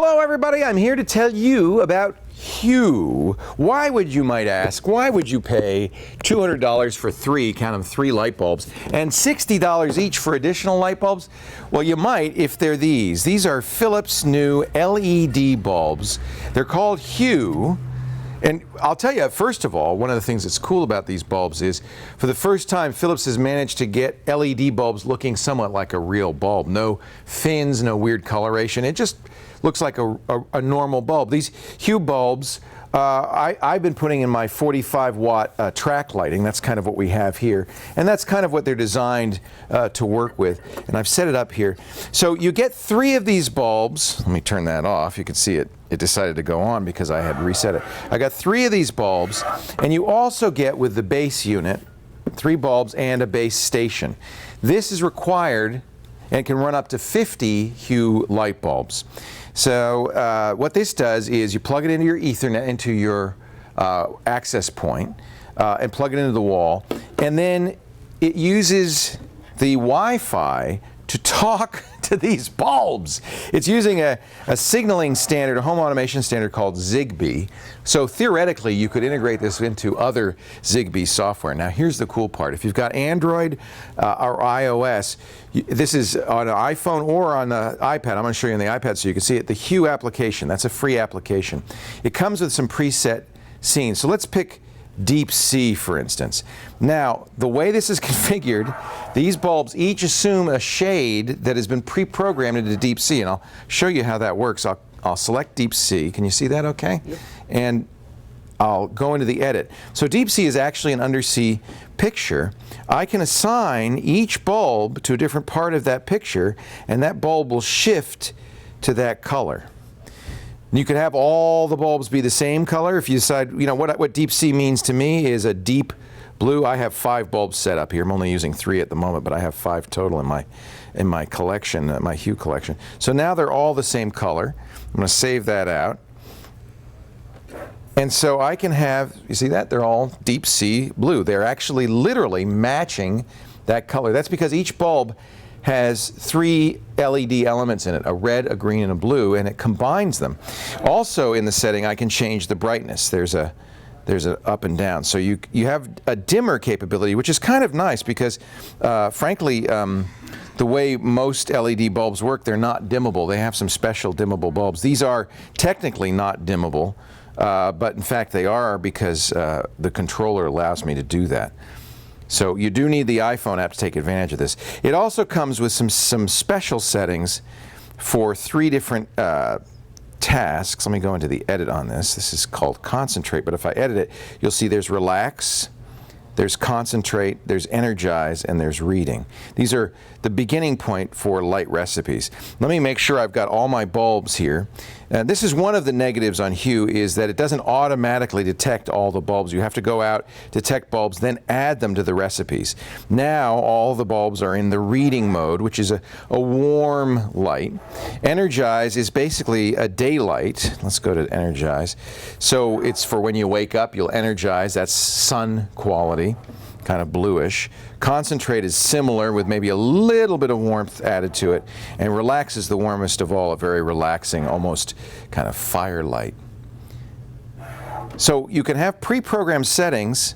Hello everybody, I'm here to tell you about Hue. Why would you, might ask, why would you pay $200 for count them, three light bulbs, and $60 each for additional light bulbs? Well, you might if they're these. These are Phillips new LED bulbs. They're called Hue. And I'll tell you, first of all, one of the things that's cool about these bulbs is, for the first time, Phillips has managed to get LED bulbs looking somewhat like a real bulb. No fins, no weird coloration. It just looks like a normal bulb. These Hue bulbs, I've been putting in my 45-watt track lighting. That's kind of what we have here. And that's kind of what they're designed to work with. And I've set it up here. So you get three of these bulbs. Let me turn that off. You can see it. It decided to go on because I had reset it. I got three of these bulbs, and you also get with the base unit 3 bulbs and a base station. This is required and can run up to 50 Hue light bulbs. So what this does is you plug it into your Ethernet, into your access point, and plug it into the wall, and then it uses the Wi-Fi to talk to these bulbs. It's using a signaling standard, a home automation standard called Zigbee. So theoretically, you could integrate this into other Zigbee software. Now, here's the cool part. If you've got Android or iOS, this is on an iPhone or on an iPad. I'm going to show you on the iPad so you can see it. The Hue application, that's a free application. It comes with some preset scenes. So let's pick Deep Sea, for instance. Now, the way this is configured, these bulbs each assume a shade that has been pre-programmed into Deep Sea, and I'll show you how that works. I'll select Deep Sea. Can you see that okay? Yep. And I'll go into the edit. So Deep Sea is actually an undersea picture. I can assign each bulb to a different part of that picture, and that bulb will shift to that color. You could have all the bulbs be the same color if you decide, you know, what Deep Sea means to me is a deep blue. I have 5 bulbs set up here. I'm only using 3 at the moment, but I have 5 total in my collection, my Hue collection. So now they're all the same color. I'm going to save that out. And so I can have, you see that? They're all Deep Sea blue. They're actually literally matching that color. That's because each bulb has 3 LED elements in it, a red, a green, and a blue, and it combines them. Also in the setting, I can change the brightness. There's a up and down. So you have a dimmer capability, which is kind of nice because, frankly, the way most LED bulbs work, they're not dimmable. They have some special dimmable bulbs. These are technically not dimmable, but in fact they are because the controller allows me to do that. So you do need the iPhone app to take advantage of this. It also comes with some special settings for 3 different tasks. Let me go into the edit on this. This is called Concentrate, but if I edit it, you'll see there's Relax, there's Concentrate, there's Energize, and there's Reading. These are the beginning point for light recipes. Let me make sure I've got all my bulbs here. This is one of the negatives on Hue, is that it doesn't automatically detect all the bulbs. You have to go out, detect bulbs, then add them to the recipes. Now all the bulbs are in the reading mode, which is a warm light. Energize is basically a daylight. Let's go to Energize. So it's for when you wake up, you'll energize. That's sun quality, kind of bluish. Concentrate is similar with maybe a little bit of warmth added to it. And Relax is the warmest of all, a very relaxing, almost kind of firelight. So you can have pre-programmed settings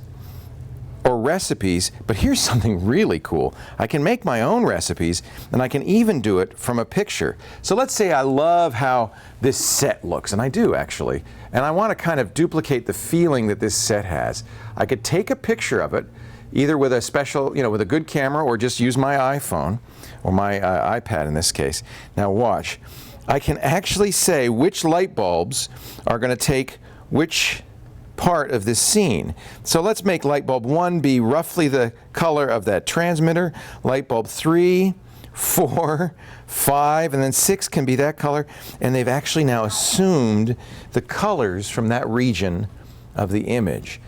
or recipes, but here's something really cool. I can make my own recipes, and I can even do it from a picture. So let's say I love how this set looks, and I do actually, and I want to kind of duplicate the feeling that this set has. I could take a picture of it, either with a special, with a good camera, or just use my iPhone, or my iPad in this case. Now watch. I can actually say which light bulbs are going to take which part of this scene. So let's make light bulb 1 be roughly the color of that transmitter, light bulb 3, 4, 5, and then 6 can be that color, and they've actually now assumed the colors from that region of the image.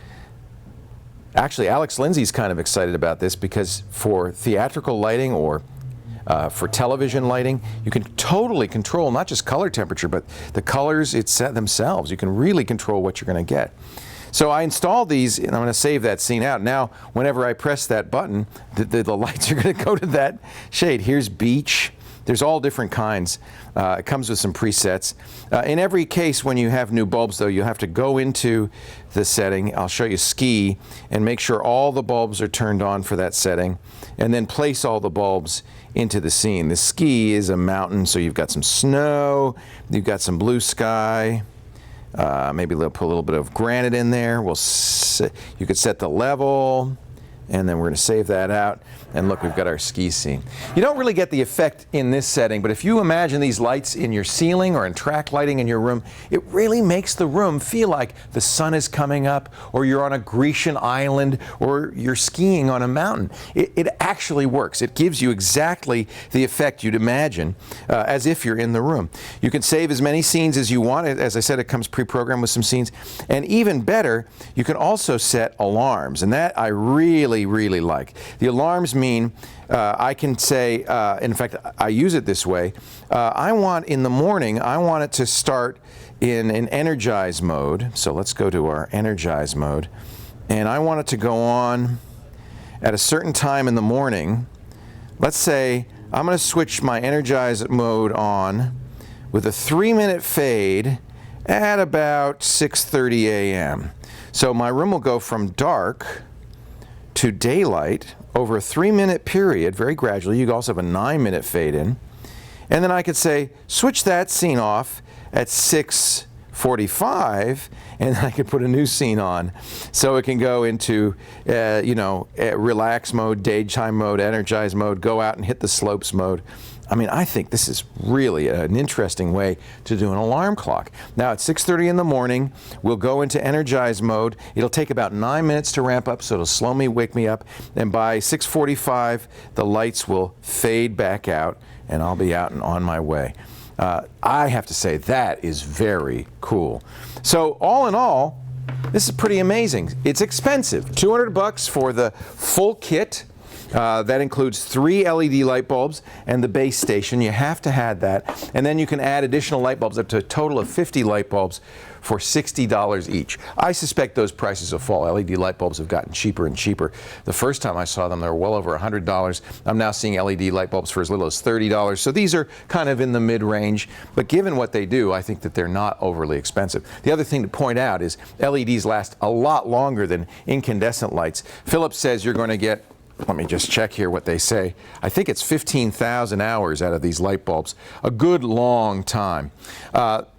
Actually, Alex Lindsay's kind of excited about this because for theatrical lighting or for television lighting, you can totally control not just color temperature, but the colors themselves. You can really control what you're going to get. So I installed these, and I'm going to save that scene out. Now, whenever I press that button, the lights are going to go to that shade. Here's beach. There's all different kinds. It comes with some presets. In every case, when you have new bulbs, though, you have to go into the setting. I'll show you ski and make sure all the bulbs are turned on for that setting, and then place all the bulbs into the scene. The ski is a mountain, so you've got some snow, you've got some blue sky. Maybe put a little bit of granite in there. You could set the level, and then we're going to save that out. And look, we've got our ski scene. You don't really get the effect in this setting, but if you imagine these lights in your ceiling or in track lighting in your room, it really makes the room feel like the sun is coming up, or you're on a Grecian island, or you're skiing on a mountain. It actually works. It gives you exactly the effect you'd imagine as if you're in the room. You can save as many scenes as you want. As I said, it comes pre-programmed with some scenes. And even better, you can also set alarms, and that I really, really like. The alarms mean I can say, in fact, I use it this way. I want in the morning, I want it to start in an energize mode. So let's go to our energize mode. And I want it to go on at a certain time in the morning. Let's say I'm going to switch my energize mode on with a 3-minute fade at about 6:30 a.m. So my room will go from dark to daylight over a 3-minute period, very gradually. You also have a 9-minute fade in. And then I could say, switch that scene off at 6:45, and then I could put a new scene on. So it can go into, relax mode, daytime mode, energize mode, go out and hit the slopes mode. I mean, I think this is really an interesting way to do an alarm clock. Now, at 6:30 in the morning, we'll go into energize mode. It'll take about 9 minutes to ramp up, so it'll slowly wake me up. And by 6:45, the lights will fade back out, and I'll be out and on my way. I have to say, that is very cool. So, all in all, this is pretty amazing. It's expensive. $200 for the full kit. That includes 3 LED light bulbs and the base station. You have to have that. And then you can add additional light bulbs up to a total of 50 light bulbs for $60 each. I suspect those prices will fall. LED light bulbs have gotten cheaper and cheaper. The first time I saw them, they were well over $100. I'm now seeing LED light bulbs for as little as $30. So these are kind of in the mid-range. But given what they do, I think that they're not overly expensive. The other thing to point out is LEDs last a lot longer than incandescent lights. Phillips says you're going to get, let me just check here what they say. I think it's 15,000 hours out of these light bulbs. A good long time.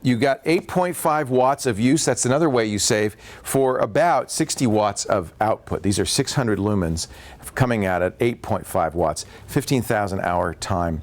You got 8.5 watts of use. That's another way you save for about 60 watts of output. These are 600 lumens coming out at 8.5 watts, 15,000 hour time.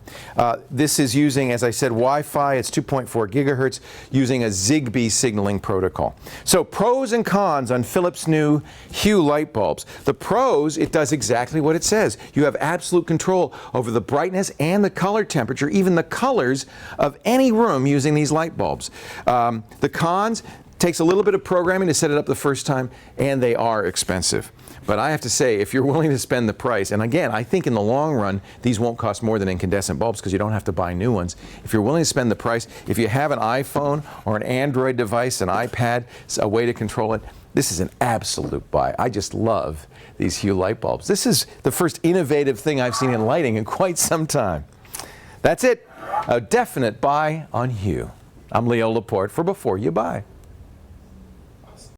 This is using, as I said, Wi-Fi. It's 2.4 gigahertz using a Zigbee signaling protocol. So pros and cons on Philips' new Hue light bulbs. The pros, it does exactly what it says. You have absolute control over the brightness and the color temperature, even the colors of any room using these light bulbs. The cons, takes a little bit of programming to set it up the first time, and they are expensive. But I have to say, if you're willing to spend the price, and again, I think in the long run, these won't cost more than incandescent bulbs because you don't have to buy new ones. If you're willing to spend the price, if you have an iPhone or an Android device, an iPad, a way to control it, this is an absolute buy. I just love these Hue light bulbs. This is the first innovative thing I've seen in lighting in quite some time. That's it. A definite buy on Hue. I'm Leo Laporte for Before You Buy.